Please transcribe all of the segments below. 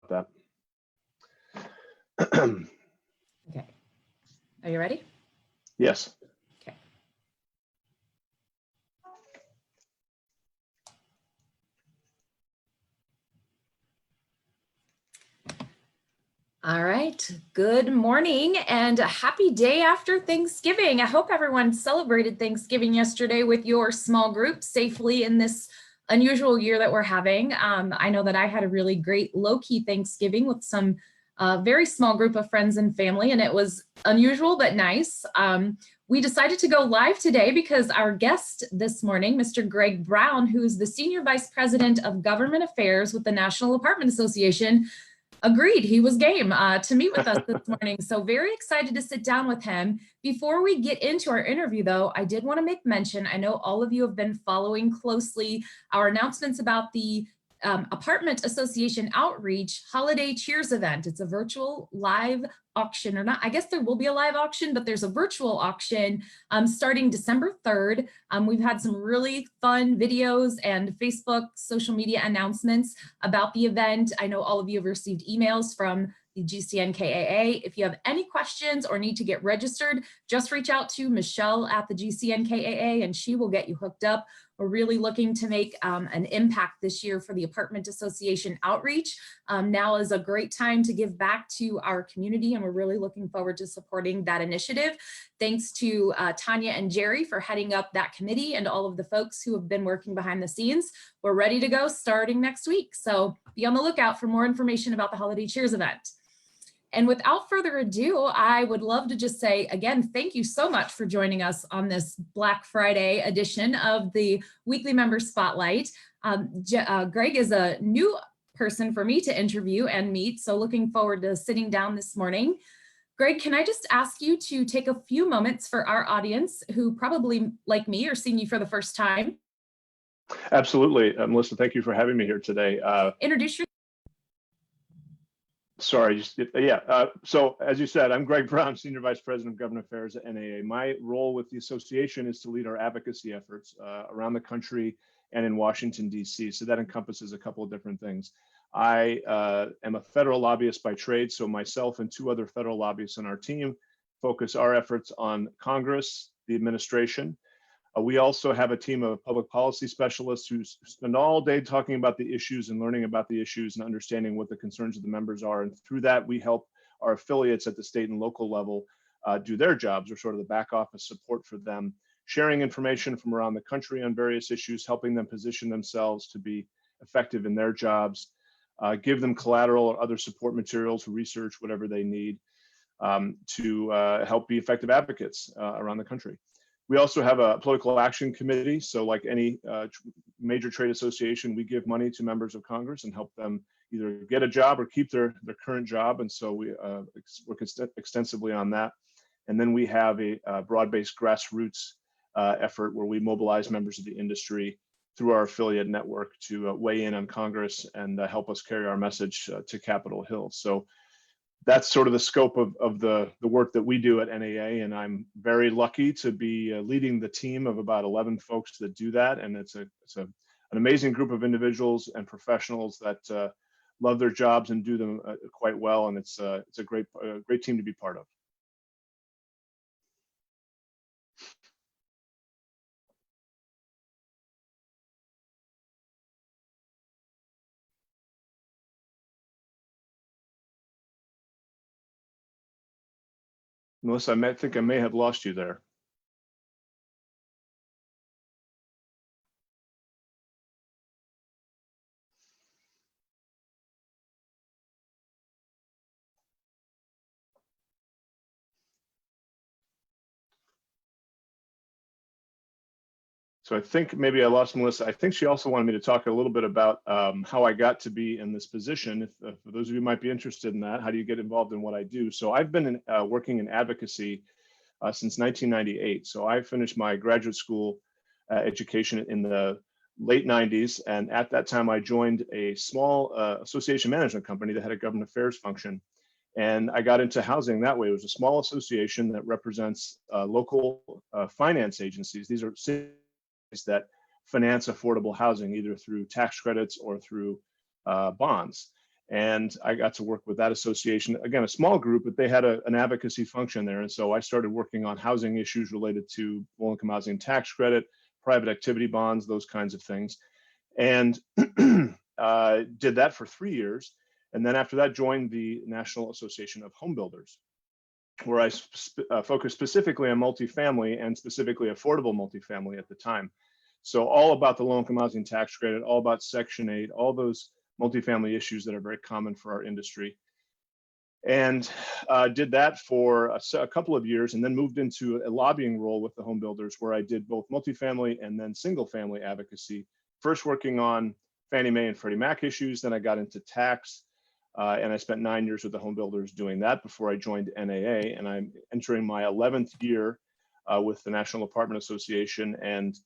that. Okay. Are you ready? Yes. Okay. All right. Good morning and a happy day after Thanksgiving. I hope everyone celebrated Thanksgiving yesterday with your small group safely in this unusual year that we're having. I know that I had a really great low-key Thanksgiving with some very small group of friends and family, and it was unusual but nice. We decided to go live today because our guest this morning, Mr. Greg Brown, who is the Senior Vice President of Government Affairs with the National Apartment Association, agreed. He was game to meet with us this morning. So very excited to sit down with him. Before we get into our interview, though, I did want to make mention, I know all of you have been following closely our announcements about the Apartment Association Outreach Holiday Cheers event. It's a virtual live auction, or not, I guess there will be a live auction, but there's a virtual auction starting December 3rd. We've had some really fun videos and Facebook social media announcements about the event. I know all of you have received emails from the GCNKAA. If you have any questions or need to get registered, just reach out to Michelle at the GCNKAA and she will get you hooked up. We're really looking to make an impact this year for the Apartment Association outreach. Now is a great time to give back to our community, and we're really looking forward to supporting that initiative. Thanks to Tanya and Jerry for heading up that committee and all of the folks who have been working behind the scenes. We're ready to go starting next week. So be on the lookout for more information about the Holiday Cheers event. And without further ado, I would love to just say, again, thank you so much for joining us on this Black Friday edition of the Weekly Member Spotlight. Greg is a new person for me to interview and meet, so looking forward to sitting down this morning. Greg, can I just ask you to take a few moments for our audience who probably, like me, are seeing you for the first time? Absolutely. Melissa, thank you for having me here today. Introduce yourself. Sorry, so as you said, I'm Greg Brown, Senior Vice President of Government Affairs at NAA. My role with the association is to lead our advocacy efforts around the country and in Washington, D.C. So that encompasses a couple of different things. I am a federal lobbyist by trade, so myself and two other federal lobbyists on our team focus our efforts on Congress, the administration. We also have a team of public policy specialists who spend all day talking about the issues and learning about the issues and understanding what the concerns of the members are. And through that, we help our affiliates at the state and local level do their jobs, or sort of the back office support for them, sharing information from around the country on various issues, helping them position themselves to be effective in their jobs, give them collateral or other support materials, research, whatever they need to help be effective advocates around the country. We also have a political action committee. So like any major trade association, we give money to members of Congress and help them either get a job or keep their current job. And so we work extensively on that. And then we have a broad-based grassroots effort where we mobilize members of the industry through our affiliate network to weigh in on Congress and help us carry our message to Capitol Hill. So that's sort of the scope of the work that we do at NAA, and I'm very lucky to be leading the team of about 11 folks that do that. And it's an amazing group of individuals and professionals that love their jobs and do them quite well. And it's a great team to be part of. Melissa, I think I may have lost you there. So I think maybe I lost Melissa. I think she also wanted me to talk a little bit about how I got to be in this position. If for those of you who might be interested in that, how do you get involved in what I do? So I've been working in advocacy since 1998. So I finished my graduate school education in the late 90s. And at that time, I joined a small association management company that had a government affairs function. And I got into housing that way. It was a small association that represents local finance agencies. These are cities that finance affordable housing, either through tax credits or through bonds. And I got to work with that association, again, a small group, but they had an advocacy function there. And so I started working on housing issues related to low-income housing tax credit, private activity bonds, those kinds of things. And did that for 3 years. And then after that, joined the National Association of Home Builders, where I focused specifically on multifamily and specifically affordable multifamily at the time. So all about the low-income housing tax credit, all about Section 8, all those multifamily issues that are very common for our industry. And did that for a couple of years, and then moved into a lobbying role with the home builders, where I did both multifamily and then single family advocacy, first working on Fannie Mae and Freddie Mac issues. Then I got into tax, and I spent 9 years with the home builders doing that before I joined NAA. And I'm entering my 11th year with the National Apartment Association, and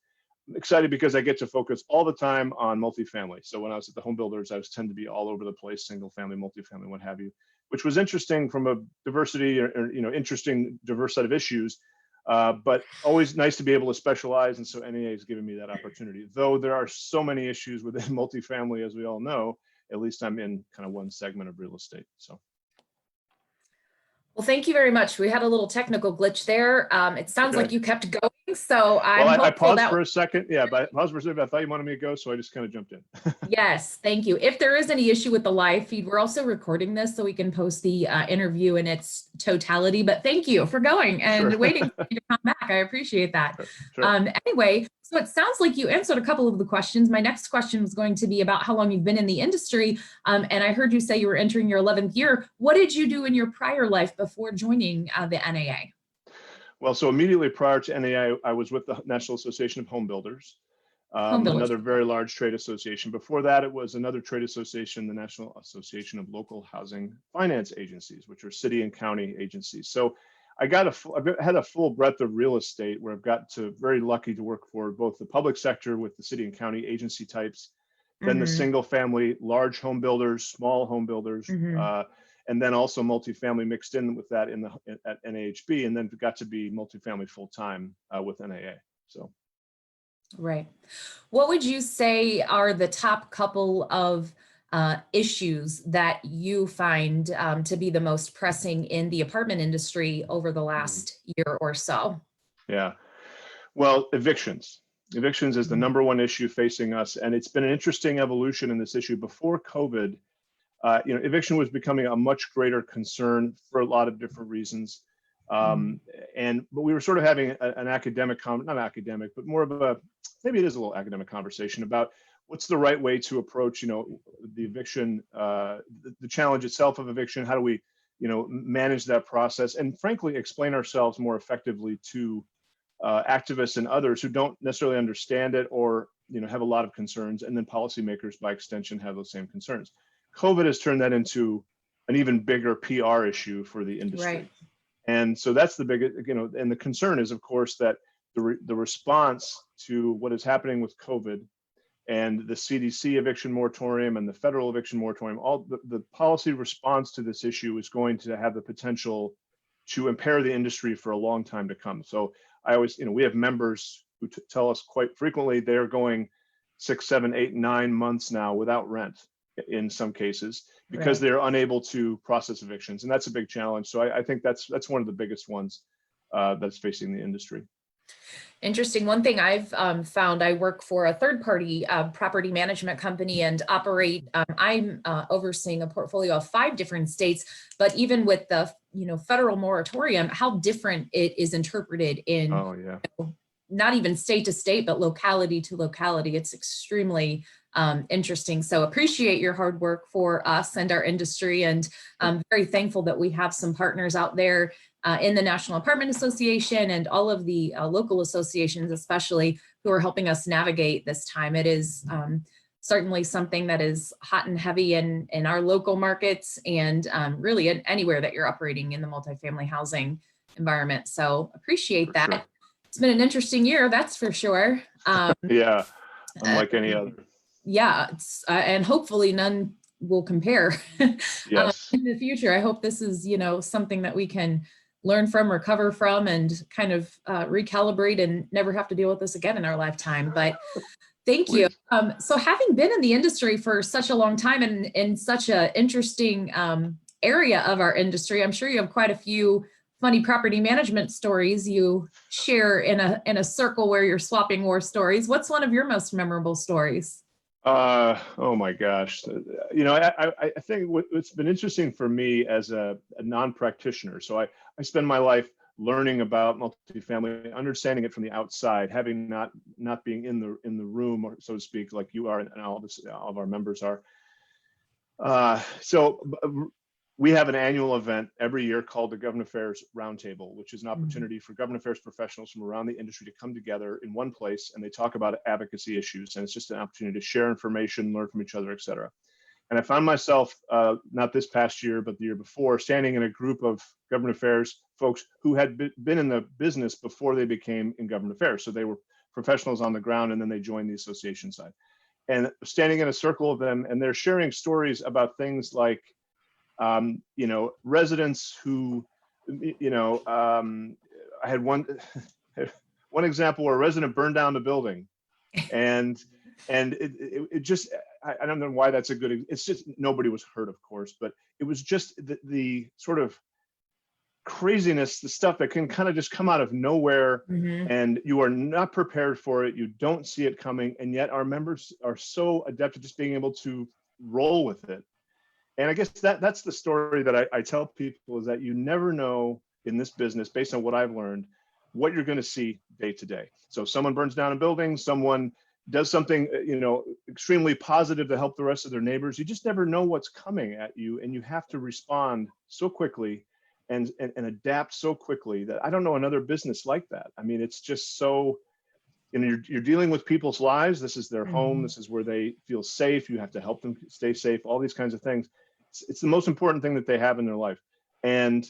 excited because I get to focus all the time on multifamily. So when I was at the home builders, I was tend to be all over the place, single family, multifamily, what have you, which was interesting from a diversity or interesting, diverse set of issues, but always nice to be able to specialize. And so NAA has given me that opportunity. Though there are so many issues within multifamily, as we all know, at least I'm in kind of one segment of real estate. So. Well, thank you very much. We had a little technical glitch there. It sounds like you kept going, so I paused for a second. Yeah, but I paused for a second. I thought you wanted me to go, so I just kind of jumped in. Yes, thank you. If there is any issue with the live feed, we're also recording this so we can post the interview in its totality. But thank you for going and waiting for you to come back. I appreciate that. Sure. Anyway, so it sounds like you answered a couple of the questions. My next question was going to be about how long you've been in the industry. And I heard you say you were entering your 11th year. What did you do in your prior life before joining the NAA? Well, so immediately prior to NAA, I was with the National Association of Home Builders, another very large trade association. Before that, it was another trade association, the National Association of Local Housing Finance Agencies, which are city and county agencies. So I've had a full breadth of real estate, where I've got to very lucky to work for both the public sector with the city and county agency types, then the single family, large home builders, small home builders, and then also multifamily mixed in with that at NAHB, and then got to be multifamily full time with NAA. So. Right. What would you say are the top couple of issues that you find to be the most pressing in the apartment industry over the last year or so? Yeah. Well, evictions. Evictions is the number one issue facing us, and it's been an interesting evolution in this issue. Before COVID, eviction was becoming a much greater concern for a lot of different reasons. But we were sort of having an academic, not academic, but more of a, maybe it is a little academic conversation about what's the right way to approach, the eviction, the challenge itself of eviction. How do we, manage that process, and frankly, explain ourselves more effectively to activists and others who don't necessarily understand it, or, have a lot of concerns, and then policymakers by extension have those same concerns. COVID has turned that into an even bigger PR issue for the industry. Right. And so that's the big, and the concern is, of course, that the response to what is happening with COVID and the CDC eviction moratorium and the federal eviction moratorium, all the policy response to this issue is going to have the potential to impair the industry for a long time to come. So I always, we have members who tell us quite frequently they're going 6, 7, 8, 9 months now without rent in some cases, because they're unable to process evictions. And that's a big challenge. So I think that's one of the biggest ones that's facing the industry. Interesting. One thing I've found, I work for a third-party property management company and operate, I'm overseeing a portfolio of 5 different states, but even with the federal moratorium, how different it is interpreted in not even state to state, but locality to locality. It's extremely interesting. So appreciate your hard work for us and our industry. And I'm very thankful that we have some partners out there in the National Apartment Association and all of the local associations, especially, who are helping us navigate this time. It is certainly something that is hot and heavy in our local markets, and really anywhere that you're operating in the multifamily housing environment. So appreciate that. Sure. It's been an interesting year, that's for sure. Yeah, unlike any other. Yeah, and hopefully none will compare. Yes. In the future. I hope this is, something that we can learn from, recover from, and kind of recalibrate and never have to deal with this again in our lifetime. But Thank you. Please. So having been in the industry for such a long time and in such an interesting area of our industry, I'm sure you have quite a few funny property management stories you share in a circle where you're swapping war stories. What's one of your most memorable stories? Oh my gosh. I think what's been interesting for me as a non-practitioner. So I spend my life learning about multifamily, understanding it from the outside, having not being in the room, or so to speak, like you are, and all of our members are. So we have an annual event every year called the Government Affairs Roundtable, which is an opportunity for government affairs professionals from around the industry to come together in one place, and they talk about advocacy issues. And it's just an opportunity to share information, learn from each other, et cetera. And I found myself, not this past year, but the year before, standing in a group of government affairs folks who had been in the business before they became in government affairs. So they were professionals on the ground, and then they joined the association side. And standing in a circle of them, and they're sharing stories about things like, residents who, I had one example where a resident burned down the building, and it just, I don't know why that's a good, it's just, nobody was hurt, of course, but it was just the sort of craziness, the stuff that can kind of just come out of nowhere, and you are not prepared for it, you don't see it coming, and yet our members are so adept at just being able to roll with it. And I guess that's the story that I tell people, is that you never know in this business, based on what I've learned, what you're going to see day to day. So someone burns down a building, someone does something, extremely positive to help the rest of their neighbors. You just never know what's coming at you, and you have to respond so quickly and adapt so quickly that I don't know another business like that. I mean, it's just so, you're dealing with people's lives. This is their home. This is where they feel safe. You have to help them stay safe, all these kinds of things. It's the most important thing that they have in their life. And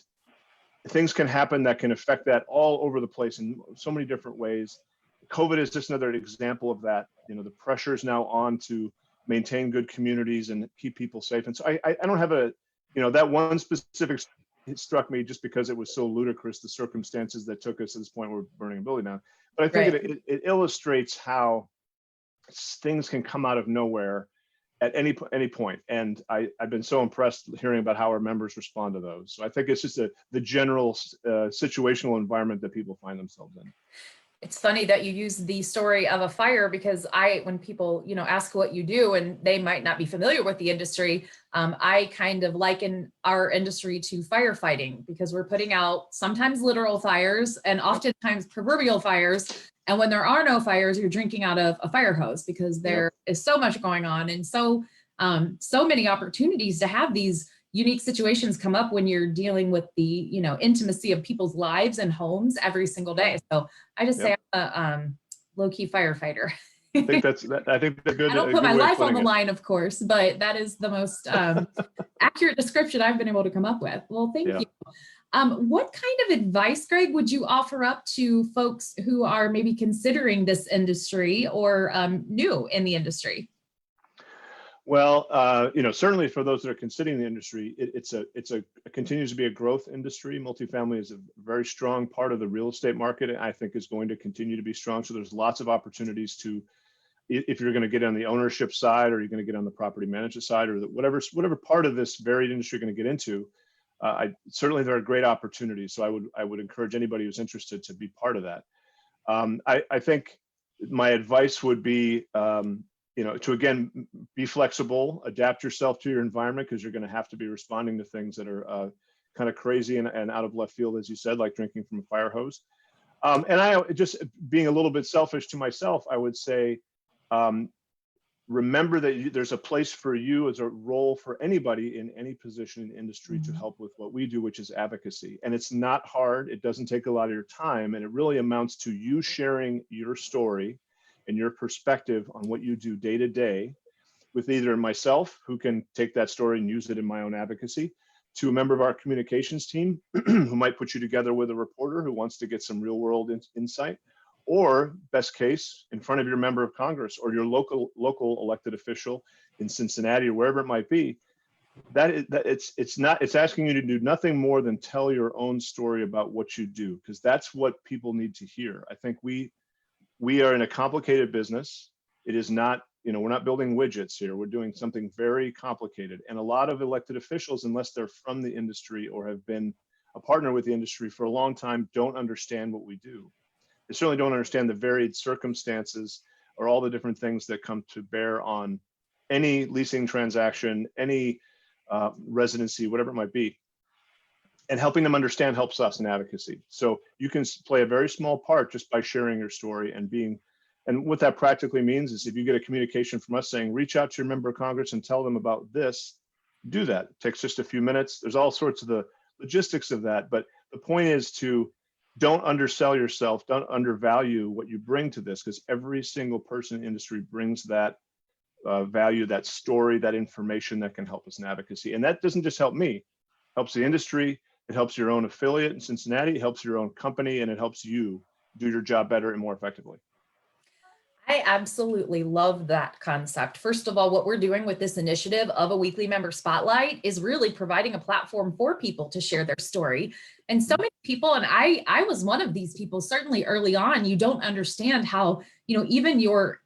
things can happen that can affect that all over the place in so many different ways. COVID is just another example of that. The pressure is now on to maintain good communities and keep people safe. And so I don't have that one specific, it struck me just because it was so ludicrous, the circumstances that took us to this point where we're burning a building down. But I think it illustrates how things can come out of nowhere at any point. And I've been so impressed hearing about how our members respond to those. So I think it's just the general situational environment that people find themselves in. It's funny that you use the story of a fire, because when people, ask what you do and they might not be familiar with the industry, I kind of liken our industry to firefighting, because we're putting out sometimes literal fires and oftentimes proverbial fires. And when there are no fires, you're drinking out of a fire hose, because there is so much going on, and so many opportunities to have these unique situations come up when you're dealing with the, intimacy of people's lives and homes every single day. So I just say I'm a low-key firefighter. I think that's good. I don't put my life on the line, of course, but that is the most accurate description I've been able to come up with. Well, thank you. What kind of advice, Greg, would you offer up to folks who are maybe considering this industry or new in the industry? Well, certainly for those that are considering the industry, it continues to be a growth industry. Multifamily is a very strong part of the real estate market, and I think is going to continue to be strong. So there's lots of opportunities to, if you're going to get on the ownership side, or you're going to get on the property management side, or whatever part of this varied industry you're going to get into, certainly there are great opportunities. So I would encourage anybody who's interested to be part of that. I think my advice would be, to again, be flexible, adapt yourself to your environment, because you're going to have to be responding to things that are kind of crazy and out of left field, as you said, like drinking from a fire hose. And I just, being a little bit selfish to myself, I would say, remember that there's a place for you as a role for anybody in any position in the industry to help with what we do, which is advocacy. And it's not hard. It doesn't take a lot of your time. And it really amounts to you sharing your story and your perspective on what you do day to day with either myself, who can take that story and use it in my own advocacy, to a member of our communications team who might put you together with a reporter who wants to get some real world insight, or best case, in front of your member of Congress or your local elected official in Cincinnati or wherever it might be. It's asking you to do nothing more than tell your own story about what you do, because that's what people need to hear. I think we are in a complicated business. It is not, we're not building widgets here. We're doing something very complicated. And a lot of elected officials, unless they're from the industry or have been a partner with the industry for a long time, don't understand what we do. They certainly don't understand the varied circumstances or all the different things that come to bear on any leasing transaction, any residency, whatever it might be. And helping them understand helps us in advocacy. So you can play a very small part just by sharing your story and being, and what that practically means is if you get a communication from us saying, reach out to your member of Congress and tell them about this, do that. It takes just a few minutes. There's all sorts of the logistics of that, but the point is to don't undersell yourself, don't undervalue what you bring to this, because every single person in the industry brings that value, that story, that information that can help us in advocacy. And that doesn't just help me, it helps the industry, it helps your own affiliate in Cincinnati, it helps your own company, and it helps you do your job better and more effectively. I absolutely love that concept. First of all, what we're doing with this initiative of a weekly member spotlight is really providing a platform for people to share their story. And so many people, and I was one of these people, certainly early on, you don't understand how, even your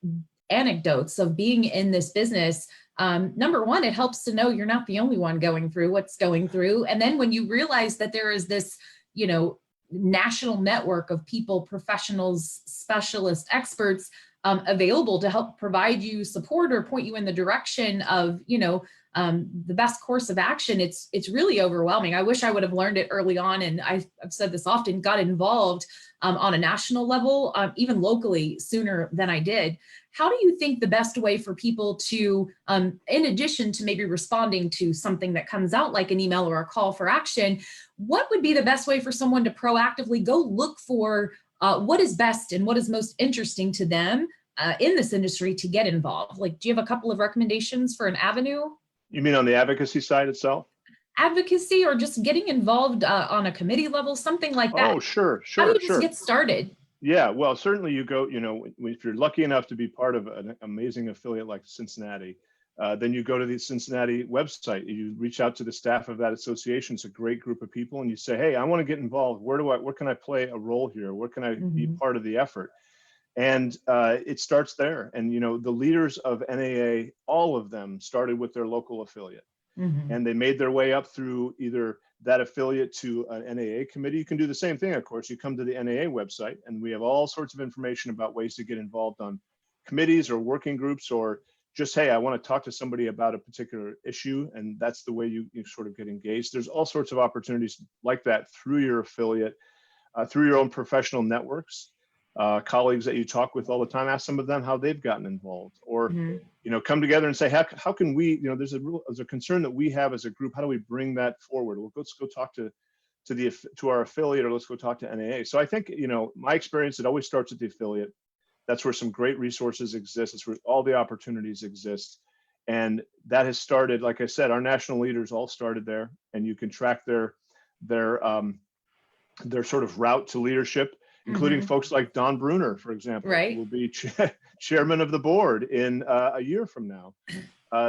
anecdotes of being in this business, number one, it helps to know you're not the only one going through what's going through. And then when you realize that there is this, national network of people, professionals, specialists, experts, available to help provide you support or point you in the direction of, the best course of action, it's really overwhelming. I wish I would have learned it early on. And I've said this often, got involved on a national level, even locally sooner than I did. How do you think the best way for people to, in addition to maybe responding to something that comes out like an email or a call for action, what would be the best way for someone to proactively go look for what is best and what is most interesting to them in this industry to get involved? Like, do you have a couple of recommendations for an avenue? You mean on the advocacy side itself? Advocacy or just getting involved on a committee level, something like that. Oh, sure. How do you just get started? Yeah, well, certainly you go, if you're lucky enough to be part of an amazing affiliate like Cincinnati, then you go to the Cincinnati website, you reach out to the staff of that association. It's a great group of people. And you say, hey, I want to get involved. Where can I play a role here? Where can I be part of the effort? And it starts there. And, the leaders of NAA, all of them started with their local affiliate. And they made their way up through either that affiliate to an NAA committee. You can do the same thing, of course. You come to the NAA website, and we have all sorts of information about ways to get involved on committees or working groups, or just, hey, I want to talk to somebody about a particular issue, and that's the way you sort of get engaged. There's all sorts of opportunities like that through your affiliate, through your own professional networks. Colleagues that you talk with all the time, ask some of them how they've gotten involved, or come together and say, how can we, there's a concern that we have as a group. How do we bring that forward? Well, let's go talk to our affiliate, or let's go talk to NAA. So I think, my experience, it always starts at the affiliate. That's where some great resources exist. It's where all the opportunities exist. And that has started, like I said, our national leaders all started there, and you can track their sort of route to leadership, including folks like Don Bruner, for example, who will be chairman of the board in a year from now.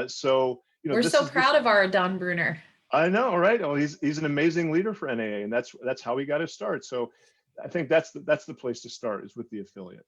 So, we're so proud of our Don Bruner. I know, right? Oh, he's an amazing leader for NAA, and that's how he got his start. So I think that's the place to start, is with the affiliate.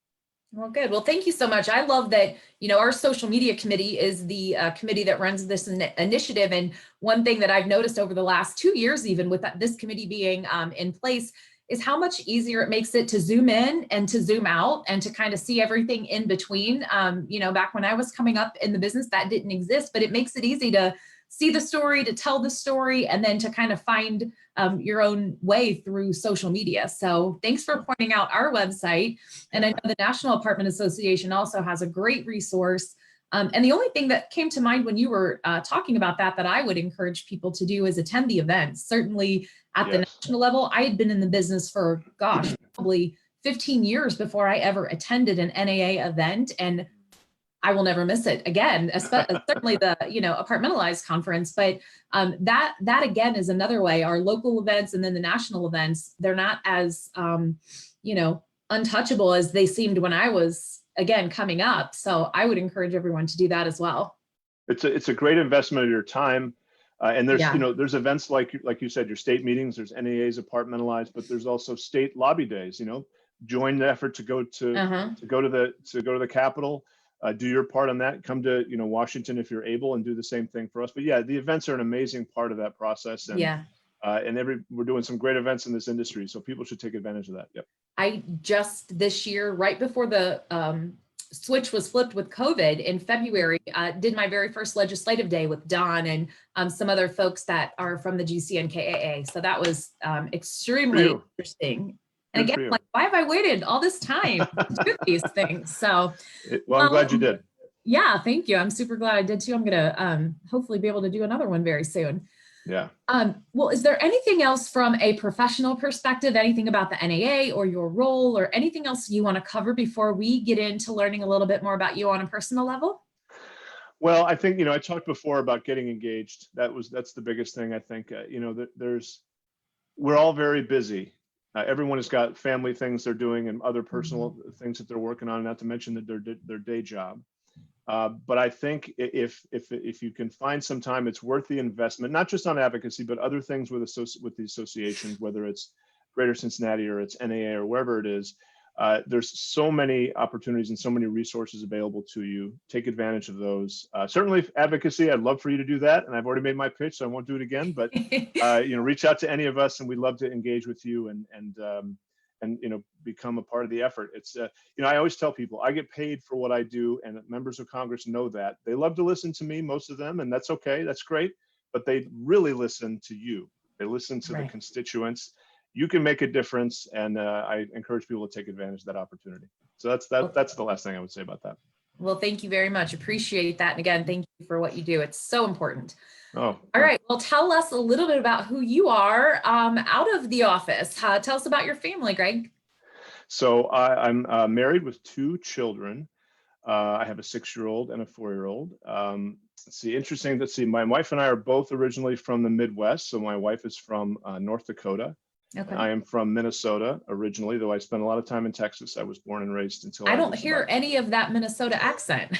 Well, good. Well, thank you so much. I love that, our social media committee is the committee that runs this initiative. And one thing that I've noticed over the last 2 years, even with this committee being in place, is how much easier it makes it to zoom in and to zoom out and to kind of see everything in between. Back when I was coming up in the business, that didn't exist, but it makes it easy to see the story, to tell the story, and then to kind of find your own way through social media. So thanks for pointing out our website. And I know the National Apartment Association also has a great resource. And the only thing that came to mind when you were talking about that I would encourage people to do is attend the events. Certainly at the national level, I had been in the business for, probably 15 years before I ever attended an NAA event. And I will never miss it again, certainly the, Apartmentalize conference. But that again is another way. Our local events and then the national events, they're not as, untouchable as they seemed when I was, again, coming up. So I would encourage everyone to do that as well. It's a great investment of your time. And there's, there's events like you said, your state meetings, there's NAA's Apartmentalize, but there's also state lobby days, join the effort to go to, to go to the Capitol. do your part on that. Come to, Washington if you're able, and do the same thing for us. But yeah, the events are an amazing part of that process. And Yeah. we're doing some great events in this industry, so people should take advantage of that. Yep. I just this year, right before the switch was flipped with COVID in February, did my very first legislative day with Don and some other folks that are from the GCNKAA. So that was extremely interesting. And again, like, why have I waited all this time to do these things? So, well, I'm glad you did. Yeah, thank you. I'm super glad I did too. I'm gonna hopefully be able to do another one very soon. Yeah. Well, is there anything else from a professional perspective, anything about the NAA or your role, or anything else you want to cover before we get into learning a little bit more about you on a personal level? Well, I think, I talked before about getting engaged. That's the biggest thing. I think, we're all very busy. Everyone has got family things they're doing and other personal things that they're working on, not to mention that their day job. But I think if you can find some time, it's worth the investment, not just on advocacy, but other things with the associations, whether it's Greater Cincinnati or it's NAA or wherever it is. There's so many opportunities and so many resources available to you. Take advantage of those. Certainly advocacy, I'd love for you to do that. And I've already made my pitch, so I won't do it again, but reach out to any of us and we'd love to engage with you and become a part of the effort. It's I always tell people I get paid for what I do, and members of Congress know that. They love to listen to me, most of them, and that's okay, that's great, but they really listen to you. They listen to the constituents. You can make a difference, and I encourage people to take advantage of that opportunity. So that's the last thing I would say about that. Well, thank you very much. Appreciate that. And again, thank you for what you do. It's so important. Oh, all right. Well, tell us a little bit about who you are out of the office. Tell us about your family, Greg. So I'm married with 2 children. I have a 6-year-old and a 4-year-old. Let's see, interesting. Let's see, my wife and I are both originally from the Midwest. So my wife is from North Dakota. Okay. I am from Minnesota originally, though I spent a lot of time in Texas. I was born and raised until I don't hear any of that Minnesota accent.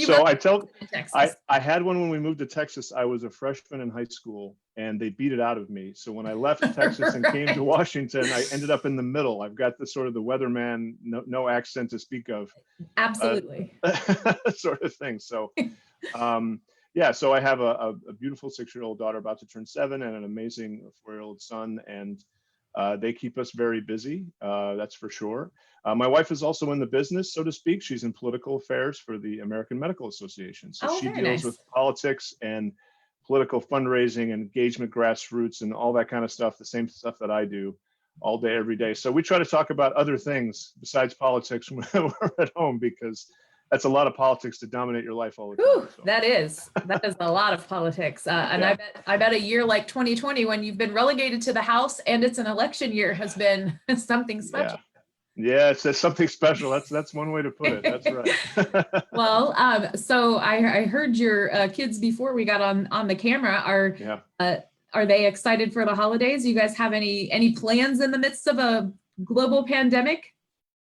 So I had one when we moved to Texas. I was a freshman in high school and they beat it out of me. So when I left Texas and came to Washington, I ended up in the middle. I've got the sort of the weatherman, no accent to speak of. Absolutely. Sort of thing. So yeah, so I have a beautiful 6-year-old daughter about to turn 7 and an amazing 4-year-old son. And they keep us very busy, that's for sure. My wife is also in the business, so to speak. She's in political affairs for the American Medical Association. So she deals with politics and political fundraising, engagement, grassroots, and all that kind of stuff, the same stuff that I do all day, every day. So we try to talk about other things besides politics when we're at home, because that's a lot of politics to dominate your life all the time. Ooh, so. That is a lot of politics. And yeah. I bet a year like 2020, when you've been relegated to the House and it's an election year, has been something special. Yeah, it's something special. That's one way to put it. That's right. Well, so I heard your kids before we got on the camera. Are they excited for the holidays? You guys have any plans in the midst of a global pandemic?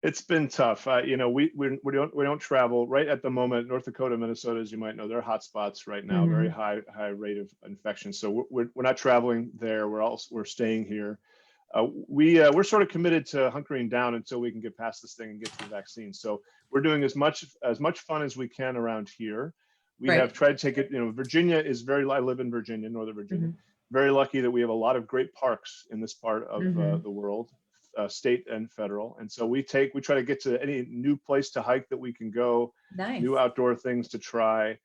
It's been tough. We don't travel right at the moment. North Dakota, Minnesota, as you might know, they're hot spots right now. Very high rate of infection. So we're not traveling there. We're staying here. We're sort of committed to hunkering down until we can get past this thing and get to the vaccine. So we're doing as much fun as we can around here. We have tried to take it. Virginia is I live in Virginia, Northern Virginia. Very lucky that we have a lot of great parks in this part of the world. State and federal, and so we try to get to any new place to hike that we can go. Nice. New outdoor things to try,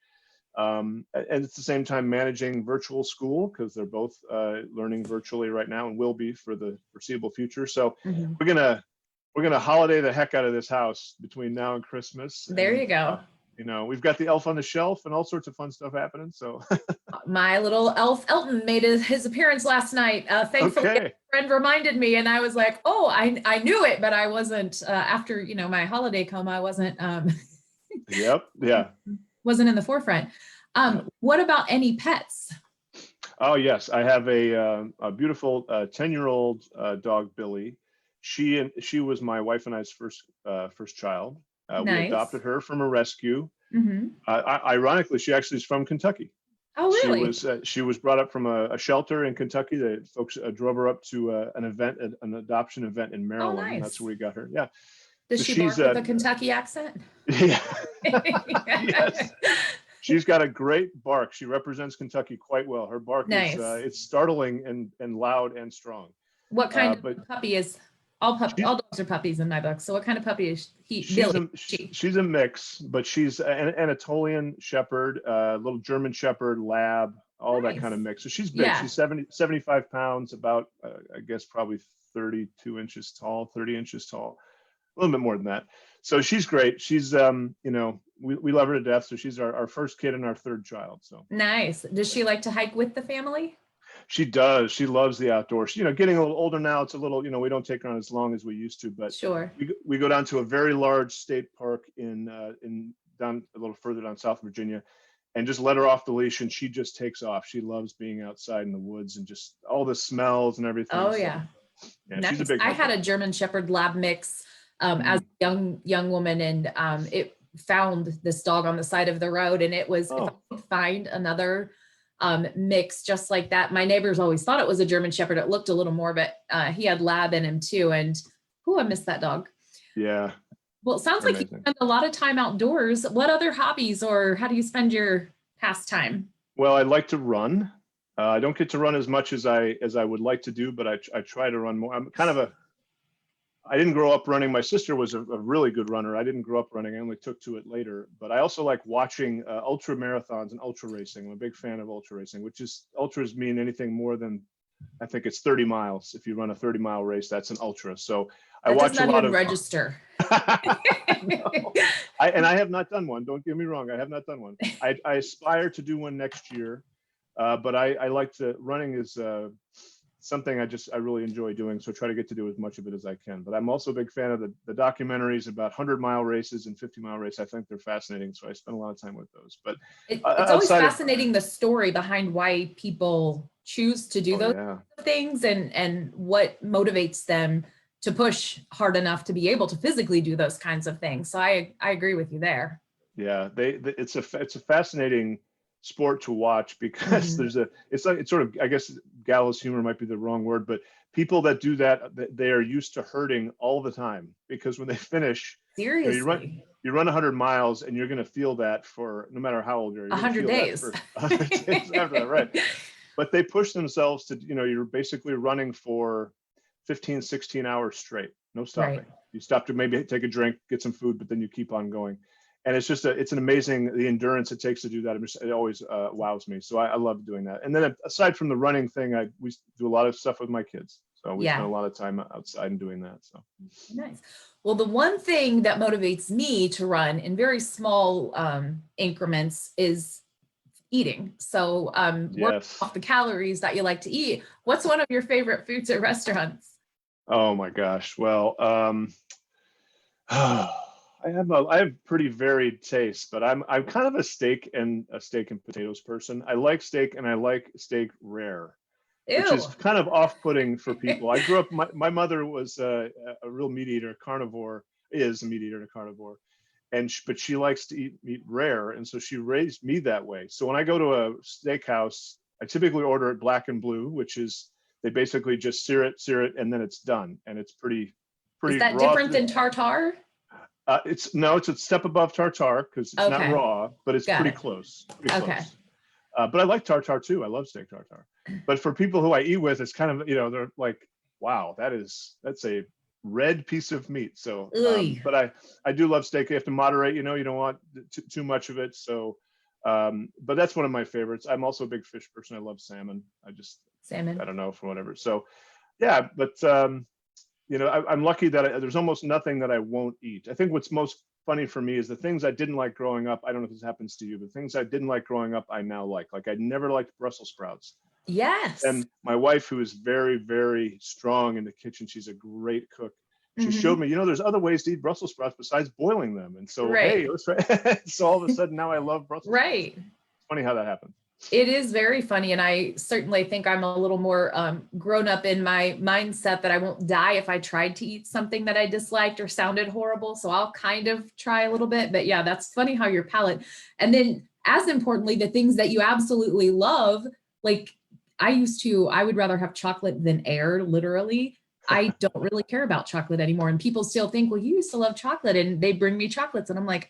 and at the same time managing virtual school, because they're both learning virtually right now and will be for the foreseeable future. So we're gonna holiday the heck out of this house between now and Christmas. There you go. We've got the elf on the shelf and all sorts of fun stuff happening. So my little elf Elton made his appearance last night. Thankfully, a friend reminded me, and I was like, "Oh, I knew it, but I wasn't." After my holiday coma, I wasn't. Yep. Yeah. Wasn't in the forefront. What about any pets? Oh yes, I have a beautiful 10-year-old dog, Billy. She was my wife and I's first child. Nice. We adopted her from a rescue. Ironically, she actually is from Kentucky. Oh, really? She was brought up from a shelter in Kentucky. The folks drove her up to an adoption event in Maryland. Oh, nice. And that's where we got her. Yeah. Does So she bark she's with a Kentucky accent? yeah, yes. She's got a great bark. She represents Kentucky quite well. Her bark is Nice. it's startling and loud and strong. What kind But of puppy is she's all dogs are puppies in my book. So what kind of puppy is she's Billy? a She. she's a mix, but she's an Anatolian Shepherd, little German Shepherd, Lab, all that kind of Nice. mix. So she's big. Yeah. She's 75 pounds, about I guess probably 32 inches tall, 30 inches tall, a little bit more than that. So she's great. She's we love her to death. So she's our first kid and our third child. So Nice. Does she like to hike with the family? she does. She loves the outdoors. Getting a little older now. It's a little, we don't take her on as long as we used to, but Sure. we go down to a very large state park in down a little further down South Virginia, and just let her off the leash, and she just takes off. She loves being outside in the woods and just all the smells and everything. Oh So, yeah. yeah, she's a Nice. big I hiker. had a German Shepherd Lab mix as a young woman, and it found this dog on the side of the road, and it was, if I could find another mix just like that. My neighbors always thought it was a German Shepherd. It looked a little more, but he had Lab in him too. And I miss that dog. Yeah. Well, it sounds like you spend a lot of time outdoors. What other hobbies, or how do you spend your pastime? Well, I like to run. I don't get to run as much as I would like to do, but I try to run more. I'm kind of I didn't grow up running. My sister was a really good runner. I didn't grow up running. I only took to it later. But I also like watching ultra marathons and ultra racing. I'm a big fan of ultra racing, which is, ultras mean anything more than, I think it's 30 miles. If you run a 30-mile race, that's an ultra. So I watch a lot of register. No. I have not done one. Don't get me wrong. I have not done one. I aspire to do one next year. But I like to, running is something I really enjoy doing. So I try to get to do as much of it as I can. But I'm also a big fan of the documentaries about 100-mile races and 50-mile races. I think they're fascinating. So I spend a lot of time with those. But it's always fascinating the story behind why people choose to do those things, and what motivates them to push hard enough to be able to physically do those kinds of things. So I agree with you there. Yeah, it's a fascinating sport to watch, because it's sort of, I guess gallows humor might be the wrong word, but people that do that, they are used to hurting all the time, because when they finish, seriously, you run 100 miles and you're going to feel that for, no matter how old you are, 100 days. 100 days after that, right? But they push themselves to, you're basically running for 15, 16 hours straight, no stopping. Right. You stop to maybe take a drink, get some food, but then you keep on going. And it's just it's an amazing, the endurance it takes to do that. It always wows me. So I love doing that. And then aside from the running thing, we do a lot of stuff with my kids. So we spend a lot of time outside and doing that. So nice. Well, the one thing that motivates me to run in very small increments is eating. So work off the calories that you like to eat. What's one of your favorite foods at restaurants? Oh my gosh. Well, I have pretty varied tastes, but I'm kind of a steak and potatoes person. I like steak, and I like steak rare, which is kind of off-putting for people. I grew up, my mother was a real meat eater, carnivore, is a meat eater and a carnivore, but she likes to eat meat rare, and so she raised me that way. So when I go to a steakhouse, I typically order it black and blue, which is, they basically just sear it, and then it's done, and it's pretty. Is that different than tartare? It's a step above tartare, because it's not raw, but it's pretty close. Close. But I like tartare too. I love steak tartare. But for people who I eat with, it's kind of, they're like, wow, that's a red piece of meat. So, but I do love steak. You have to moderate, you don't want too much of it. So, but that's one of my favorites. I'm also a big fish person. I love salmon. Salmon. I don't know, for whatever. So, yeah, but I'm lucky that there's almost nothing that I won't eat. I think what's most funny for me is the things I didn't like growing up. I don't know if this happens to you, but things I didn't like growing up, I now like. Like I never liked Brussels sprouts. Yes. And my wife, who is very, very strong in the kitchen, she's a great cook. She showed me, there's other ways to eat Brussels sprouts besides boiling them. And so, hey, let's try. So all of a sudden now I love Brussels sprouts. It's funny how that happens. It is very funny. And I certainly think I'm a little more grown up in my mindset that I won't die if I tried to eat something that I disliked or sounded horrible. So I'll kind of try a little bit, but yeah, that's funny how your palate. And then as importantly, the things that you absolutely love, like I would rather have chocolate than air, literally. I don't really care about chocolate anymore. And people still think, well, you used to love chocolate, and they bring me chocolates. And I'm like,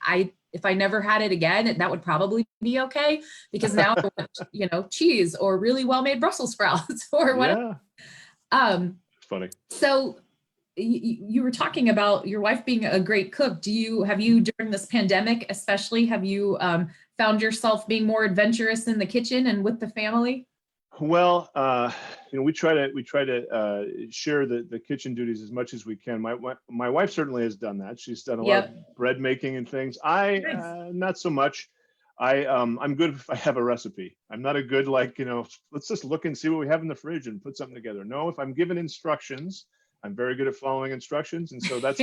if I never had it again, that would probably be okay, because now I want, cheese or really well-made Brussels sprouts or whatever. Yeah, it's funny. So you were talking about your wife being a great cook. Have you during this pandemic, especially, have you found yourself being more adventurous in the kitchen and with the family? Well, we try to share the kitchen duties as much as we can. My wife certainly has done that. She's done a lot of bread making and things. Nice. Not so much. I'm good if I have a recipe. I'm not a good let's just look and see what we have in the fridge and put something together. No, if I'm given instructions, I'm very good at following instructions, and so that's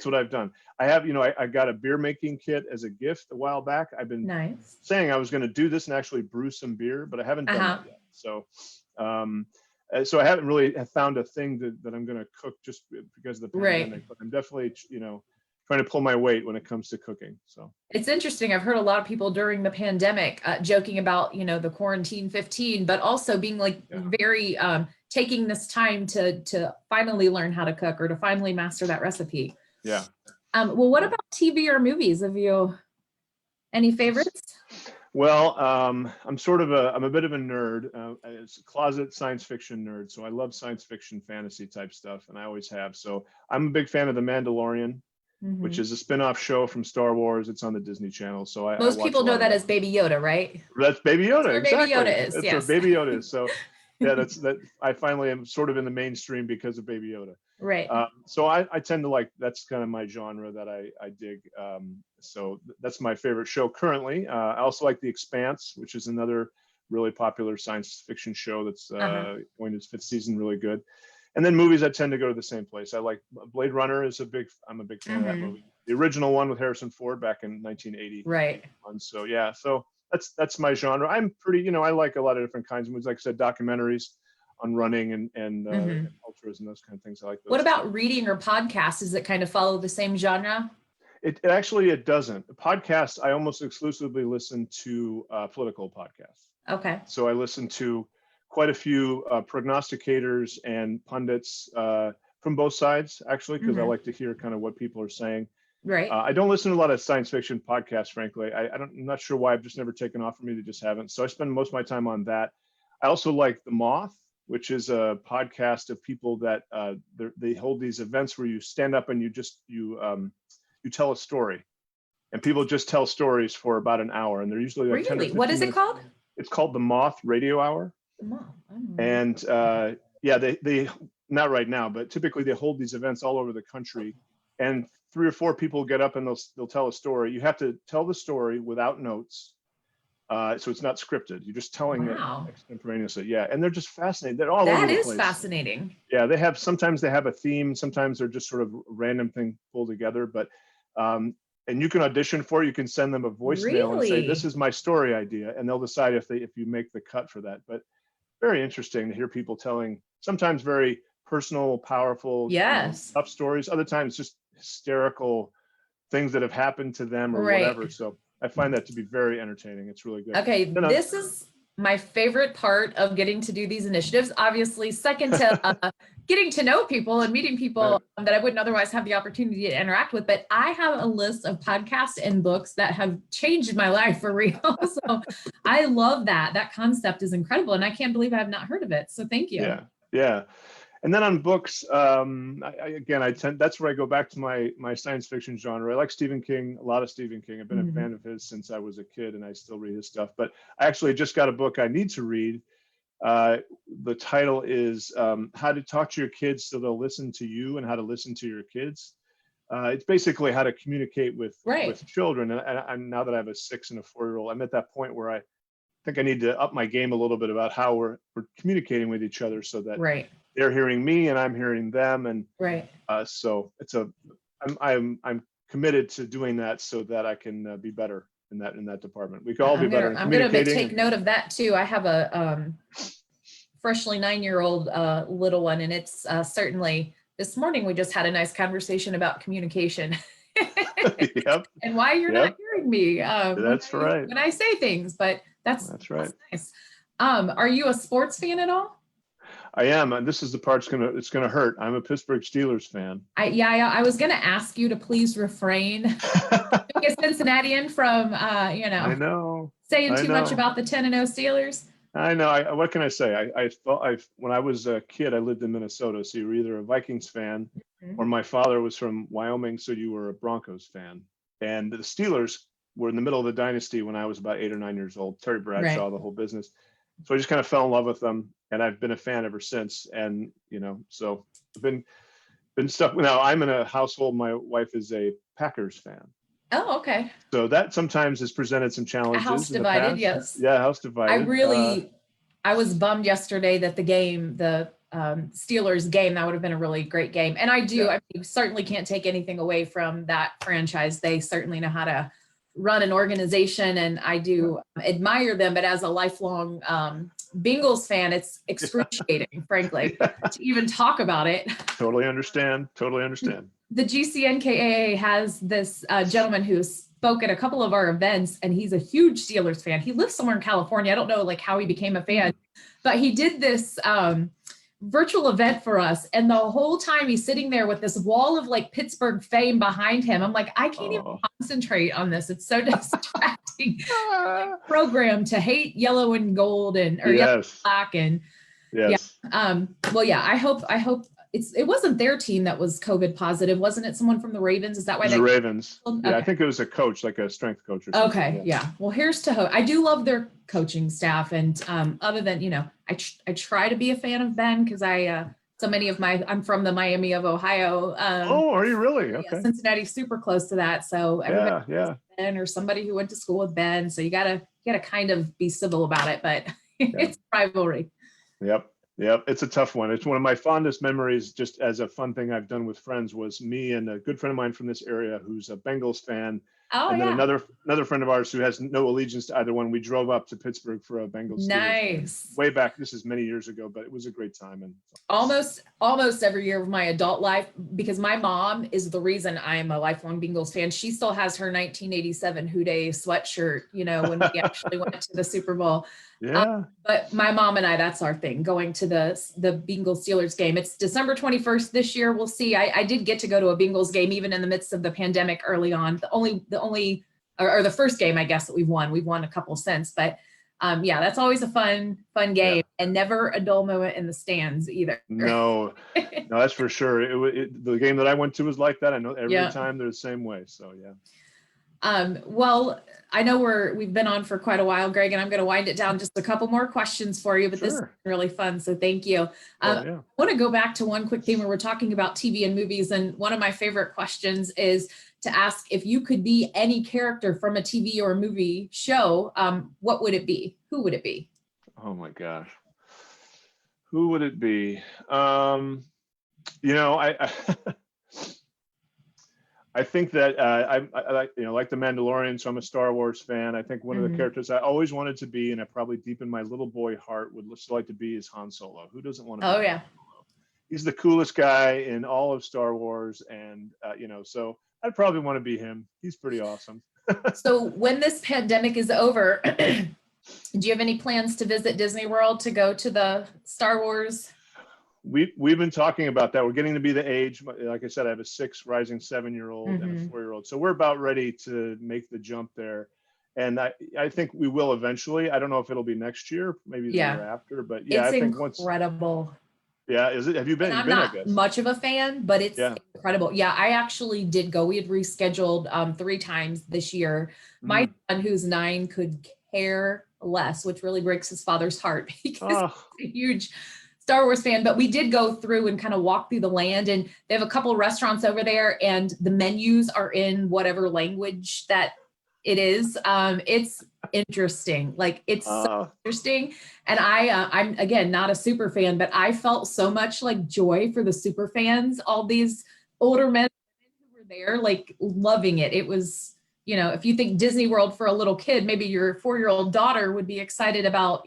what I've done. I have, I got a beer making kit as a gift a while back. I've been Nice. saying I was going to do this and actually brew some beer, but I haven't done that yet. So, so I haven't really found a thing that I'm going to cook just because of the pandemic. Right. But I'm definitely, trying to pull my weight when it comes to cooking. So it's interesting. I've heard a lot of people during the pandemic joking about, the quarantine 15, but also being very taking this time to finally learn how to cook or to finally master that recipe. Yeah. Well, what about TV or movies? Have you any favorites? Well, I'm a bit of a nerd. It's a closet science fiction nerd. So I love science fiction, fantasy type stuff, and I always have. So I'm a big fan of The Mandalorian, which is a spin-off show from Star Wars. It's on the Disney Channel. So most people know that as Baby Yoda, right? That's Baby Yoda. That's exactly. Baby Yoda is. That's yes. where Baby Yoda is. So yeah, that I finally am sort of in the mainstream because of Baby Yoda. Right. So I tend to that's kind of my genre that I dig. So that's my favorite show currently. I also like The Expanse, which is another really popular science fiction show that's going to its 5th season, really good. And then movies, I tend to go to the same place. I like Blade Runner I'm a big fan of that movie. The original one with Harrison Ford back in 1980. Right. So yeah, so that's my genre. I'm pretty, I like a lot of different kinds of movies. Like I said, documentaries on running and ultras and those kind of things. I like those. What about reading or podcasts? Does it kind of follow the same genre? It actually doesn't. Podcasts, I almost exclusively listen to political podcasts. Okay. So I listen to quite a few prognosticators and pundits from both sides, actually, because I like to hear kind of what people are saying. Right. I don't listen to a lot of science fiction podcasts, frankly. I'm not sure why. I've just never taken off for me. They just haven't. So I spend most of my time on that. I also like The Moth, which is a podcast of people that they hold these events where you stand up and you tell a story, and people just tell stories for about an hour, and they're usually like 10 or 15 What is it minutes. called? It's called The Moth Radio Hour. The Moth. And they not right now, but typically they hold these events all over the country, and 3 or 4 people get up and they'll tell a story. You have to tell the story without notes. So it's not scripted. You're just telling it extemporaneously. Yeah. And they're just fascinating. They're all over the place. That is fascinating. Yeah. Sometimes they have a theme. Sometimes they're just sort of random thing pulled together, but, and you can audition for it. You can send them a voicemail and say, this is my story idea. And they'll decide if you make the cut for that. But very interesting to hear people telling sometimes very personal, powerful, tough stories. Other times just hysterical things that have happened to them or whatever. So I find that to be very entertaining. It's really good. Okay, this is my favorite part of getting to do these initiatives. Obviously, second to getting to know people and meeting people that I wouldn't otherwise have the opportunity to interact with. But I have a list of podcasts and books that have changed my life for real. So I love that. That concept is incredible. And I can't believe I have not heard of it. So thank you. Yeah. And then on books, that's where I go back to my science fiction genre. I like Stephen King, a lot of Stephen King. I've been a fan of his since I was a kid, and I still read his stuff. But I actually just got a book I need to read. The title is How to Talk to Your Kids So They'll Listen to You and How to Listen to Your Kids. It's basically how to communicate with children. And now that I have a 6 and a 4-year-old, I'm at that point where I think I need to up my game a little bit about how we're communicating with each other so that they're hearing me and I'm hearing them. And so I'm committed to doing that so that I can be better in that department. We can all be better in communicating. I'm going to take note of that too. I have a freshly 9-year-old little one, and it's certainly this morning we just had a nice conversation about communication. And why you're not hearing me. That's right. When I say things, but that's right. That's nice. Are you a sports fan at all? I am, and this is the part it's gonna hurt. I'm a Pittsburgh Steelers fan. I was going to ask you to please refrain, being a Cincinnatian, from I know. saying I too much know. about the 10-0 Steelers. I know. What can I say? I thought when I was a kid, I lived in Minnesota, so you were either a Vikings fan, Mhm. or my father was from Wyoming, so you were a Broncos fan. And the Steelers were in the middle of the dynasty when I was about 8 or 9 years old. Terry Bradshaw, Right. the whole business. So I just kind of fell in love with them, and I've been a fan ever since. And so I've been stuck. Now I'm in a household. My wife is a Packers fan, Oh, okay. so that sometimes has presented some A challenges house in the divided, past. yes. Yeah, house I divided. really, I was bummed yesterday that the Steelers game, that would have been a really great game. And Yeah. I mean, certainly can't take anything away from that franchise. They certainly know how to run an organization, and I do admire them. But as a lifelong Bengals fan, it's excruciating, frankly, to even talk about it. Totally understand. Totally understand. The GCNKAA has this gentleman who spoke at a couple of our events, and he's a huge Steelers fan. He lives somewhere in California. I don't know like how he became a fan, but he did this virtual event for us. And the whole time he's sitting there with this wall of like Pittsburgh fame behind him. I'm like, I can't even concentrate on this. It's so distracting. Program to hate yellow and gold yellow and black and yes. Well, yeah, I hope it wasn't their team that was COVID positive, wasn't it? Someone from the Ravens? Is that why The Ravens? Okay. Yeah, I think it was a coach, like a strength coach or something. Okay, yeah. Well, here's to hope. I do love their coaching staff, and other than I try to be a fan of Ben because I'm from the Miami of Ohio. Oh, are you really? Okay. Yeah, Cincinnati's super close to that, so everybody yeah. Ben or somebody who went to school with Ben, so you gotta kind of be civil about it, but it's rivalry. Yep. It's a tough one. It's one of my fondest memories, just as a fun thing I've done with friends, was me and a good friend of mine from this area who's a Bengals fan. Oh, and then yeah. another friend of ours who has no allegiance to either one. We drove up to Pittsburgh for a Bengals. Nice. Way back. This is many years ago, but it was a great time. And almost every year of my adult life, because my mom is the reason I am a lifelong Bengals fan. She still has her 1987 Who Dey sweatshirt, when we actually went to the Super Bowl. Yeah. But my mom and I, that's our thing, going to the Bengals Steelers game. It's December 21st this year. We'll see. I did get to go to a Bengals game, even in the midst of the pandemic early on. The first game, I guess, that we've won. We've won a couple since, but yeah, that's always a fun game, and never a dull moment in the stands either. No, that's for sure. The game that I went to was like that. I know every time they're the same way. So yeah. Well, I know we've been on for quite a while, Greg, and I'm going to wind it down. Just a couple more questions for you, but this is really fun. So thank you. I want to go back to one quick thing where we're talking about TV and movies. And one of my favorite questions is to ask, if you could be any character from a TV or a movie show, what would it be? Who would it be? Oh my gosh. Who would it be? I think that I like The Mandalorian, so I'm a Star Wars fan. I think one of the characters I always wanted to be, and I probably deep in my little boy heart would still like to be, is Han Solo. Who doesn't want to be Han Solo? He's the coolest guy in all of Star Wars, and so I'd probably want to be him. He's pretty awesome. So when this pandemic is over, do you have any plans to visit Disney World, to go to the Star Wars? We've been talking about that. We're getting to be the age, like I said, I have a 6 rising 7-year-old and a 4-year-old. So we're about ready to make the jump there. And I think we will eventually. I don't know if it'll be next year, maybe the year after, but yeah, it's I think incredible. Yeah, is it? Have you been? And I'm not much of a fan, but it's incredible. Yeah, I actually did go. We had rescheduled 3 times this year. My son, who's 9, could care less, which really breaks his father's heart because he's a huge Star Wars fan. But we did go through and kind of walk through the land, and they have a couple of restaurants over there, and the menus are in whatever language that it is. It's interesting. Like, it's so interesting. And I'm again not a super fan, but I felt so much like joy for the super fans, all these older men who were there, like, loving it. It was, if you think Disney World for a little kid, maybe your 4-year-old daughter would be excited about,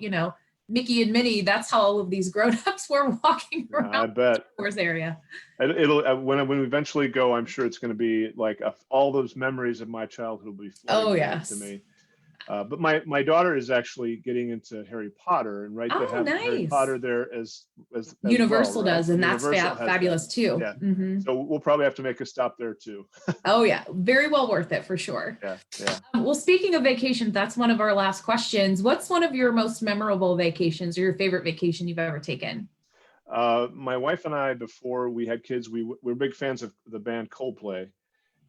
Mickey and Minnie. That's how all of these grown-ups were walking around I bet. the Wars area. It'll when we eventually go, I'm sure it's going to be like all those memories of my childhood will be flowing to me. But my daughter is actually getting into Harry Potter, and right, they Oh, have Harry nice. Potter there as Universal well, right? does, and that's Universal has fabulous that. too. Yeah. Mhm. So we'll probably have to make a stop there too. Oh yeah, very well worth it for sure. Yeah, yeah. Well, speaking of vacations, that's one of our last questions. What's one of your most memorable vacations or your favorite vacation you've ever taken? My wife and I, before we had kids, we're big fans of the band Coldplay,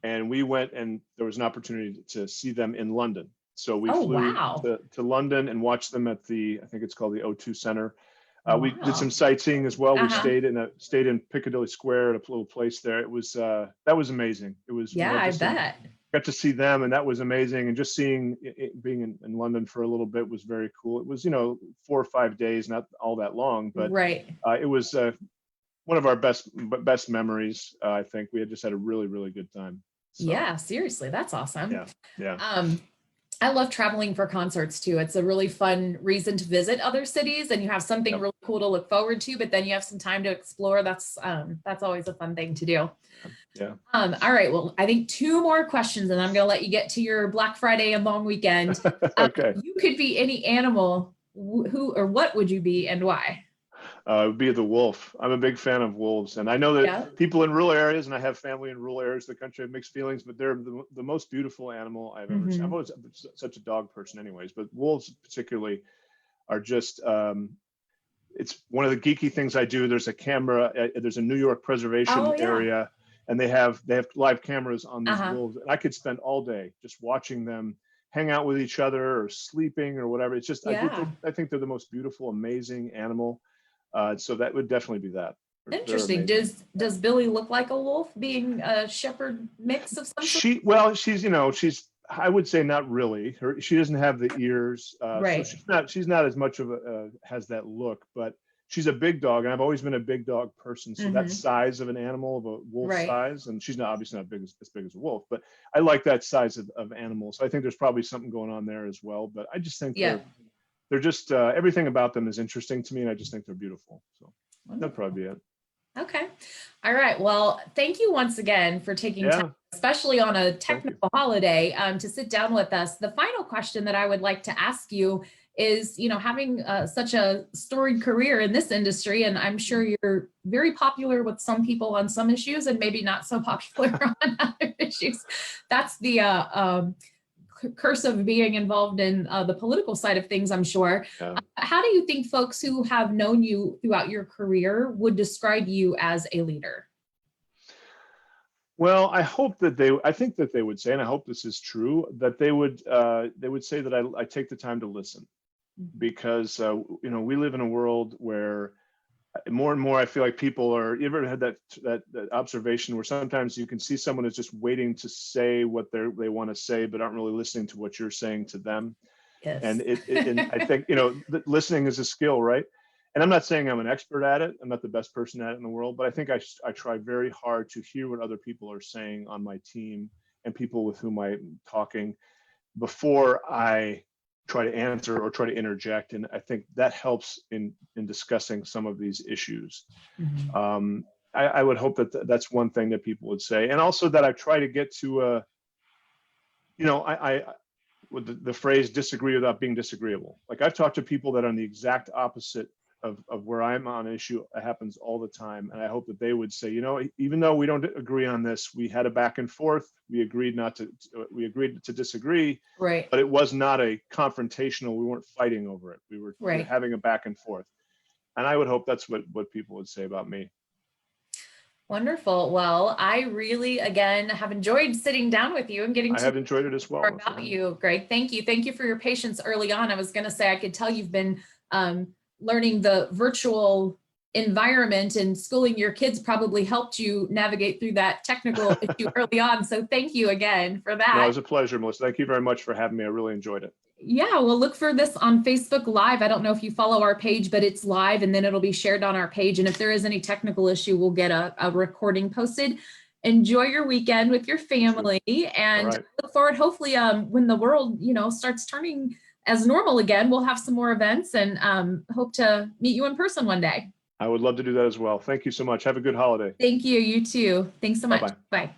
and we went, and there was an opportunity to see them in London. So we Oh, flew wow. to London and watched them at I think it's called the O2 Center. We did some Wow. sightseeing as well. We Uh-huh. stayed in Piccadilly Square at a little place there. It was that was amazing. It was, Yeah, I bet. got to see them, and that was amazing. And just being in London for a little bit was very cool. It was, 4 or 5 days, not all that long, but Right. it was one of our best memories. I think we had just had a really, really good time. So Yeah, seriously, that's awesome. yeah, yeah. I love traveling for concerts too. It's a really fun reason to visit other cities, and you have something Yep. really cool to look forward to, but then you have some time to explore. That's always a fun thing to do. Yeah. All right. Well, I think two more questions, and I'm going to let you get to your Black Friday and long weekend. Okay. You could be any animal. Who or what would you be, and why? It would be the wolf. I'm a big fan of wolves, and I know that Yeah. people in rural areas, and I have family in rural areas of the country, have mixed feelings, but they're the most beautiful animal I've ever seen. Mhm. I've always been such a dog person, anyways, but wolves particularly are just. It's one of the geeky things I do. There's a camera. There's a New York preservation Oh, yeah. area, and they have live cameras on these Uh-huh. wolves, and I could spend all day just watching them hang out with each other or sleeping or whatever. It's just Yeah. I think they're the most beautiful, amazing animal. So that would definitely be that. They're Interesting. amazing. Does Billy look like a wolf, being a shepherd mix of some sort? Well, she's I would say not really. She doesn't have the ears, so Right. she's not as much of a has that look, but she's a big dog, and I've always been a big dog person. So that Mhm. size of an animal, of a wolf Right. size, and she's not obviously not as big as a wolf, but I like that size of animal. So I think there's probably something going on there as well. But I just think Yeah. they're just everything about them is interesting to me, and I just think they're beautiful. So that'd Wonderful. probably be it. Okay. All right. Well, thank you once again for taking time, Yeah. especially on a Thank you. technical holiday, to sit down with us. The final question that I would like to ask you is, having such a storied career in this industry, and I'm sure you're very popular with some people on some issues and maybe not so popular on other issues. That's the curse of being involved in the political side of things, I'm sure. Yeah. How do you think folks who have known you throughout your career would describe you as a leader? Well, I think that they would say, and I hope this is true, that they would say that I take the time to listen, because we live in a world where more and more I feel like people are. You ever had that observation where sometimes you can see someone is just waiting to say what they want to say, but aren't really listening to what you're saying to them. Yes. And and I think listening is a skill, right? And I'm not saying I'm an expert at it. I'm not the best person at it in the world, but I think I try very hard to hear what other people are saying on my team and people with whom I'm talking before I try to answer or try to interject. And I think that helps in discussing some of these issues. Mhm. I would hope that that's one thing that people would say, and also that I try to get to I with the phrase disagree without being disagreeable. Like, I've talked to people that are on the exact opposite of where I'm on an issue. It happens all the time. And I hope that they would say, even though we don't agree on this, we had a back and forth. We agreed to disagree, Right. but it was not a confrontational. We weren't fighting over it. We were Right. having a back and forth. And I would hope that's what people would say about me. Wonderful. Well, I really, again, have enjoyed sitting down with you and getting I to have enjoyed it as well. more about you, Greg. Thank you. Thank you for your patience early on. I was going to say, I could tell you've been learning the virtual environment, and schooling your kids probably helped you navigate through that technical issue early on. So thank you again for that. No, it was a pleasure, Melissa. Thank you very much for having me. I really enjoyed it. Yeah, we'll look for this on Facebook Live. I don't know if you follow our page, but it's live, and then it'll be shared on our page. And if there is any technical issue, we'll get a recording posted. Enjoy your weekend with your family, and right. look forward, hopefully, when the world, starts turning as normal again, we'll have some more events, and hope to meet you in person one day. I would love to do that as well. Thank you so much. Have a good holiday. Thank you. You too. Thanks so much. Bye-bye. Bye.